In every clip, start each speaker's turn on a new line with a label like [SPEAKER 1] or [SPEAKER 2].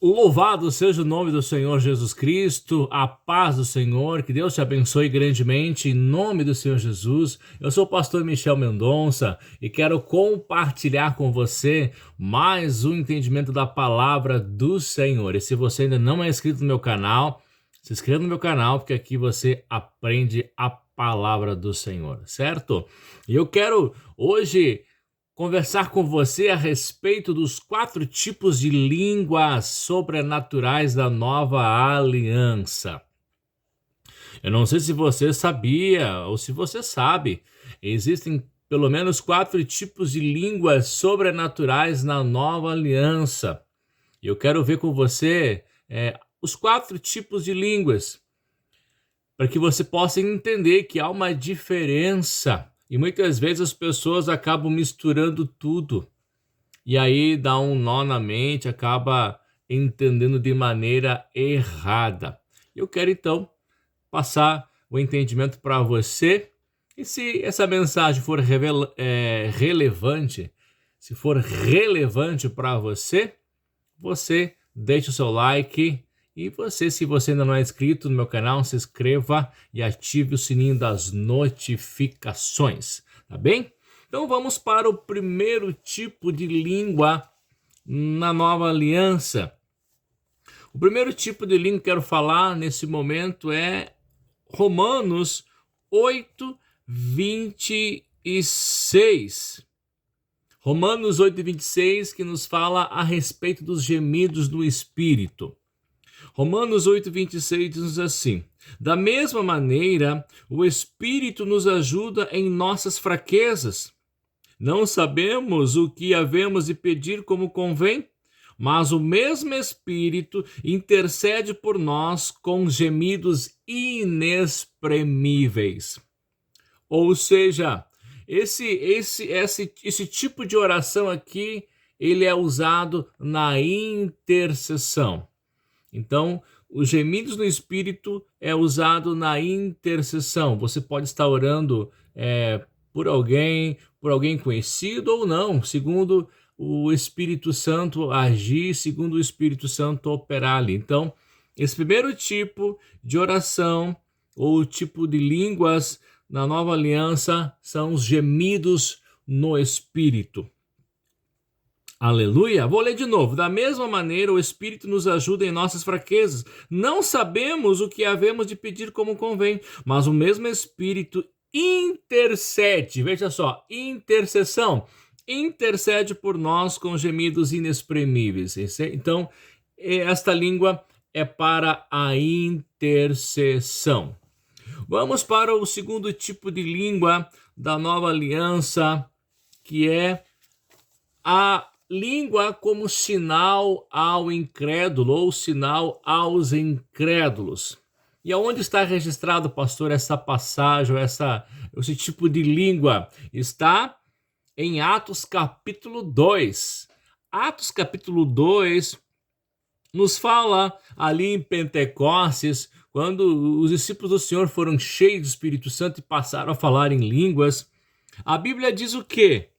[SPEAKER 1] Louvado seja o nome do Senhor Jesus Cristo, a paz do Senhor, que Deus te abençoe grandemente em nome do Senhor Jesus. Eu sou o pastor Michel Mendonça e quero compartilhar com você mais um entendimento da palavra do Senhor. E se você ainda não é inscrito no meu canal, se inscreva no meu canal, porque aqui você aprende a palavra do Senhor, certo? E eu quero hoje conversar com você a respeito dos 4 tipos de línguas sobrenaturais da nova aliança. Eu não sei se você sabia ou se você sabe, existem pelo menos 4 tipos de línguas sobrenaturais na nova aliança. E eu quero ver com você os 4 tipos de línguas, para que você possa entender que há uma diferença. E muitas vezes as pessoas acabam misturando tudo. E aí dá um nó na mente, acaba entendendo de maneira errada. Eu quero então passar o entendimento para você. E se essa mensagem for relevante, se for relevante para você, você deixa o seu like. E você, se você ainda não é inscrito no meu canal, se inscreva e ative o sininho das notificações, tá bem? Então vamos para o primeiro tipo de língua na nova aliança. O primeiro tipo de língua que quero falar nesse momento é Romanos 8, 26. Romanos 8, 26, que nos fala a respeito dos gemidos do Espírito. Romanos 8, 26 diz assim: da mesma maneira, o Espírito nos ajuda em nossas fraquezas. Não sabemos o que havemos de pedir como convém, mas o mesmo Espírito intercede por nós com gemidos inexprimíveis. Ou seja, esse tipo de oração aqui, ele é usado na intercessão. Então, os gemidos do Espírito é usado na intercessão. Você pode estar orando por alguém conhecido ou não, segundo o Espírito Santo agir, segundo o Espírito Santo operar ali. Então, esse primeiro tipo de oração ou tipo de línguas na nova aliança são os gemidos no Espírito. Aleluia! Vou ler de novo. Da mesma maneira, o Espírito nos ajuda em nossas fraquezas. Não sabemos o que havemos de pedir como convém, mas o mesmo Espírito intercede. Veja só, intercessão. Intercede por nós com gemidos inexprimíveis. Então, esta língua é para a intercessão. Vamos para o segundo tipo de língua da nova aliança, que é a língua como sinal ao incrédulo ou sinal aos incrédulos. E aonde está registrado, pastor, essa passagem, esse tipo de língua? Está em Atos capítulo 2. Atos capítulo 2 nos fala ali em Pentecostes, quando os discípulos do Senhor foram cheios do Espírito Santo e passaram a falar em línguas. A Bíblia diz o quê?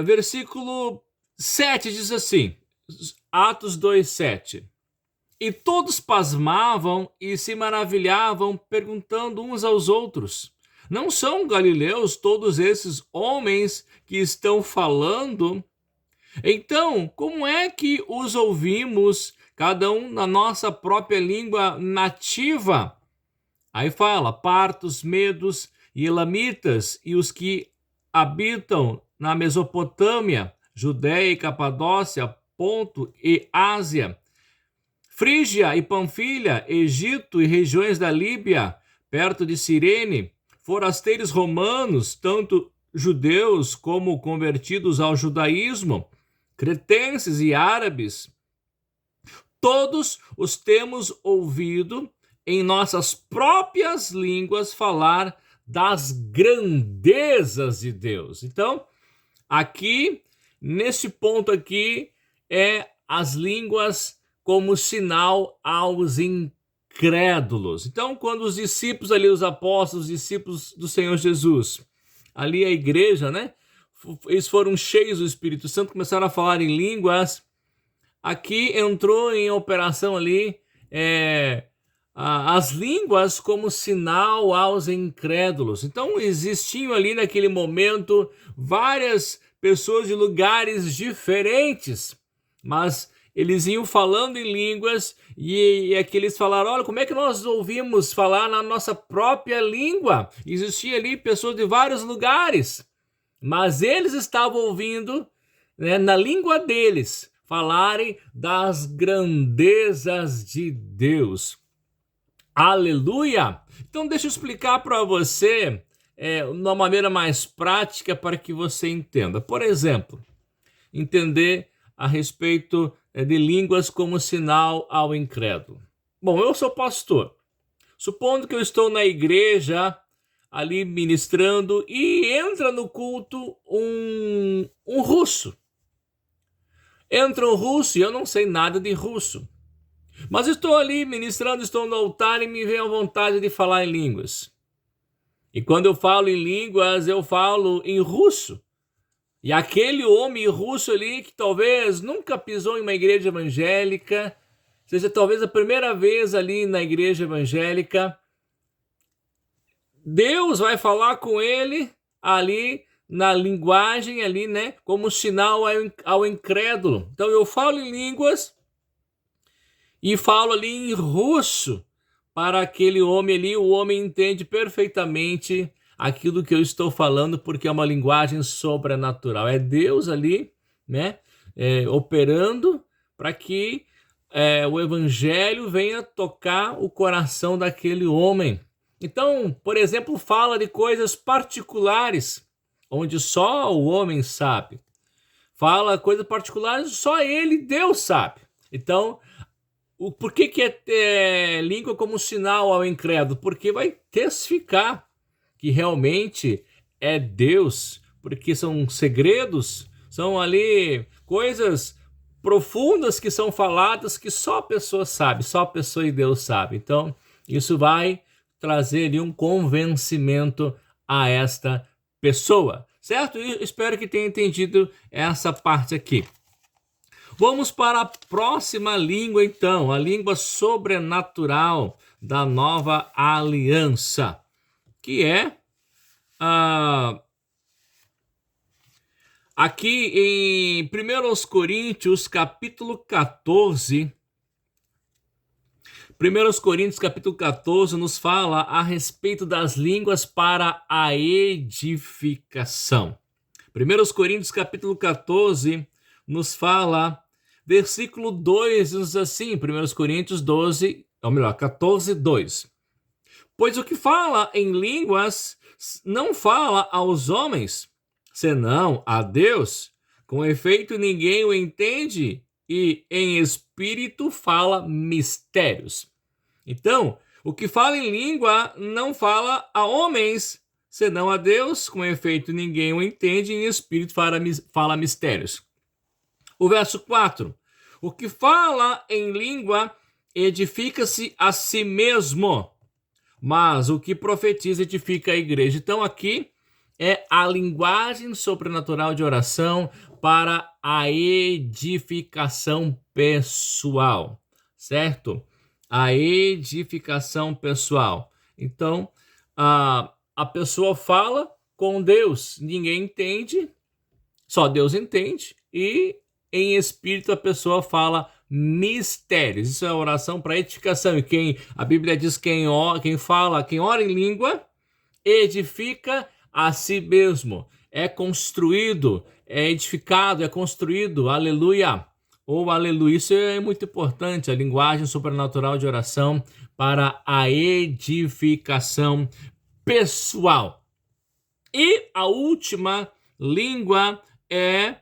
[SPEAKER 1] Versículo 7 diz assim, Atos 2:7. E todos pasmavam e se maravilhavam, perguntando uns aos outros: não são galileus todos esses homens que estão falando? Então, como é que os ouvimos, cada um na nossa própria língua nativa? Aí fala, partos, medos e elamitas e os que habitam na Mesopotâmia, Judéia e Capadócia, Ponto e Ásia, Frígia e Panfilha, Egito e regiões da Líbia, perto de Cirene, forasteiros romanos, tanto judeus como convertidos ao judaísmo, cretenses e árabes, todos os temos ouvido em nossas próprias línguas falar das grandezas de Deus. Então, aqui, nesse ponto aqui, é as línguas como sinal aos incrédulos. Então, quando os discípulos ali, os apóstolos, os discípulos do Senhor Jesus, ali a igreja, né, eles foram cheios do Espírito Santo, começaram a falar em línguas. Aqui entrou em operação ali as línguas como sinal aos incrédulos. Então existiam ali naquele momento várias pessoas de lugares diferentes, mas eles iam falando em línguas e aqui eles falaram, olha, como é que nós ouvimos falar na nossa própria língua? Existia ali pessoas de vários lugares, mas eles estavam ouvindo, né, na língua deles, falarem das grandezas de Deus. Aleluia! Então deixa eu explicar para você de uma maneira mais prática para que você entenda. Por exemplo, entender a respeito de línguas como sinal ao incrédulo. Bom, eu sou pastor. Supondo que eu estou na igreja ali ministrando e entra no culto um russo. Entra um russo e eu não sei nada de russo. Mas estou ali ministrando, estou no altar e me vem a vontade de falar em línguas. E quando eu falo em línguas, eu falo em russo. E aquele homem russo ali que talvez nunca pisou em uma igreja evangélica, seja talvez a primeira vez ali na igreja evangélica, Deus vai falar com ele ali na linguagem ali, né, como sinal ao incrédulo. Então eu falo em línguas e falo ali em russo para aquele homem ali. O homem entende perfeitamente aquilo que eu estou falando, porque é uma linguagem sobrenatural. É Deus ali, né, operando para que o evangelho venha tocar o coração daquele homem. Então, por exemplo, fala de coisas particulares, onde só o homem sabe. Fala coisas particulares, só ele, Deus, sabe. Então, por que é língua como sinal ao incrédulo? Porque vai testificar que realmente é Deus, porque são segredos, são ali coisas profundas que são faladas que só a pessoa sabe, só a pessoa e Deus sabe. Então, isso vai trazer ali um convencimento a esta pessoa, certo? E espero que tenha entendido essa parte aqui. Vamos para a próxima língua, então, a língua sobrenatural da nova aliança, que é aqui em 1 Coríntios, capítulo 14. 1 Coríntios, capítulo 14, nos fala a respeito das línguas para a edificação. 1 Coríntios, capítulo 14, nos fala... Versículo 2 diz assim, 1 Coríntios 14, 2. Pois o que fala em línguas não fala aos homens, senão a Deus. Com efeito, ninguém o entende e em espírito fala mistérios. Então, o que fala em língua não fala a homens, senão a Deus. Com efeito, ninguém o entende e em espírito fala mistérios. O verso 4. O que fala em língua edifica-se a si mesmo, mas o que profetiza edifica a igreja. Então aqui é a linguagem sobrenatural de oração para a edificação pessoal, certo? A edificação pessoal. Então a pessoa fala com Deus, ninguém entende, só Deus entende, e em espírito a pessoa fala mistérios. Isso é oração para edificação. E a Bíblia diz quem ora em língua edifica a si mesmo. É construído, é edificado, é construído. Aleluia. Ou aleluia. Isso é muito importante. A linguagem sobrenatural de oração para a edificação pessoal. E a última língua é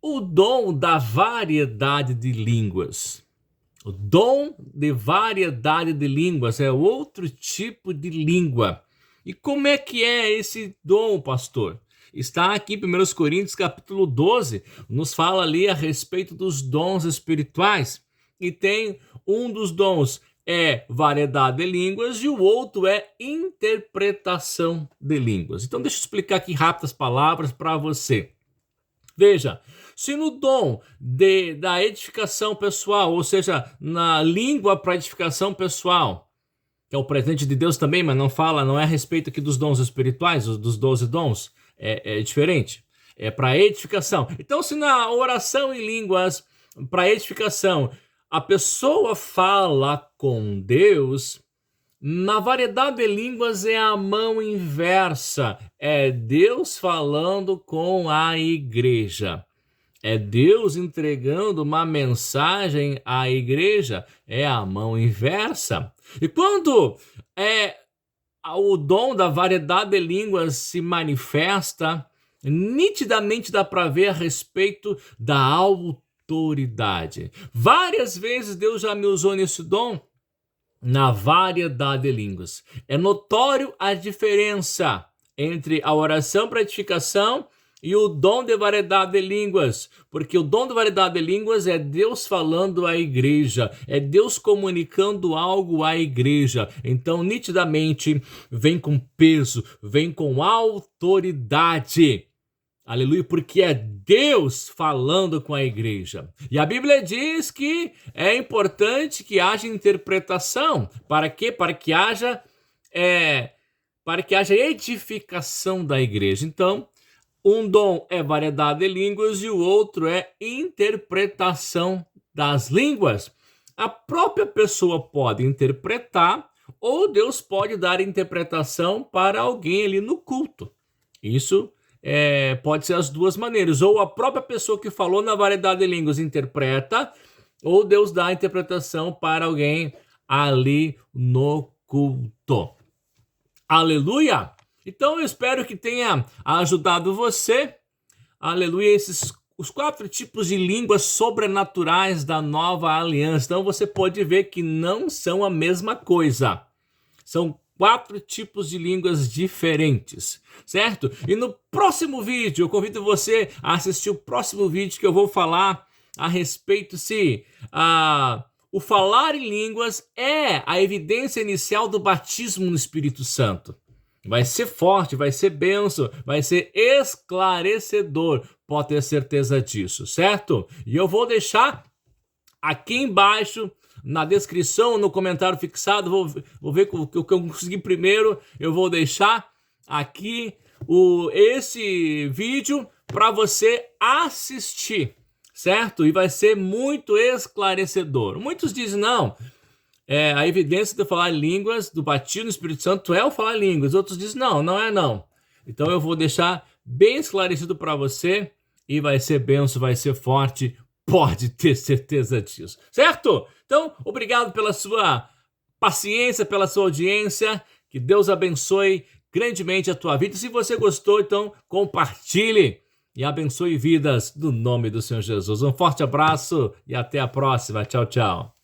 [SPEAKER 1] o dom da variedade de línguas. O dom de variedade de línguas é outro tipo de língua. E como é que é esse dom, pastor? Está aqui em 1 Coríntios capítulo 12, nos fala ali a respeito dos dons espirituais. E tem um dos dons, é variedade de línguas e o outro é interpretação de línguas. Então deixa eu explicar aqui em rápidas palavras para você. Veja, se no dom da edificação pessoal, ou seja, na língua para edificação pessoal, que é o presente de Deus também, mas não é a respeito aqui dos dons espirituais, dos 12 dons, é diferente, é para edificação. Então, se na oração em línguas para edificação a pessoa fala com Deus, na variedade de línguas é a mão inversa, é Deus falando com a igreja. É Deus entregando uma mensagem à igreja, é a mão inversa. E quando o dom da variedade de línguas se manifesta, nitidamente dá para ver a respeito da autoridade. Várias vezes Deus já me usou nesse dom, na variedade de línguas. É notório a diferença entre a oração para edificação e o dom de variedade de línguas, porque o dom de variedade de línguas é Deus falando à igreja, é Deus comunicando algo à igreja. Então, nitidamente, vem com peso, vem com autoridade. Aleluia, porque é Deus falando com a igreja. E a Bíblia diz que é importante que haja interpretação. Para quê? Para que haja edificação da igreja. Então, um dom é variedade de línguas e o outro é interpretação das línguas. A própria pessoa pode interpretar ou Deus pode dar interpretação para alguém ali no culto. Isso pode ser as duas maneiras. Ou a própria pessoa que falou na variedade de línguas interpreta, ou Deus dá a interpretação para alguém ali no culto. Aleluia! Então eu espero que tenha ajudado você. Aleluia! Os 4 tipos de línguas sobrenaturais da nova aliança. Então você pode ver que não são a mesma coisa. São 4 tipos de línguas diferentes, certo? E no próximo vídeo, eu convido você a assistir o próximo vídeo que eu vou falar a respeito se o falar em línguas é a evidência inicial do batismo no Espírito Santo. Vai ser forte, vai ser bênção, vai ser esclarecedor, pode ter certeza disso, certo? E eu vou deixar aqui embaixo, na descrição, no comentário fixado, vou ver o que eu consegui primeiro, eu vou deixar aqui esse vídeo para você assistir, certo? E vai ser muito esclarecedor. Muitos dizem, não, a evidência de falar línguas, do batismo no Espírito Santo é o falar línguas. Outros dizem, não é não. Então eu vou deixar bem esclarecido para você e vai ser benção, vai ser forte, pode ter certeza disso, certo? Então, obrigado pela sua paciência, pela sua audiência, que Deus abençoe grandemente a tua vida. Se você gostou, então compartilhe e abençoe vidas no nome do Senhor Jesus. Um forte abraço e até a próxima. Tchau, tchau.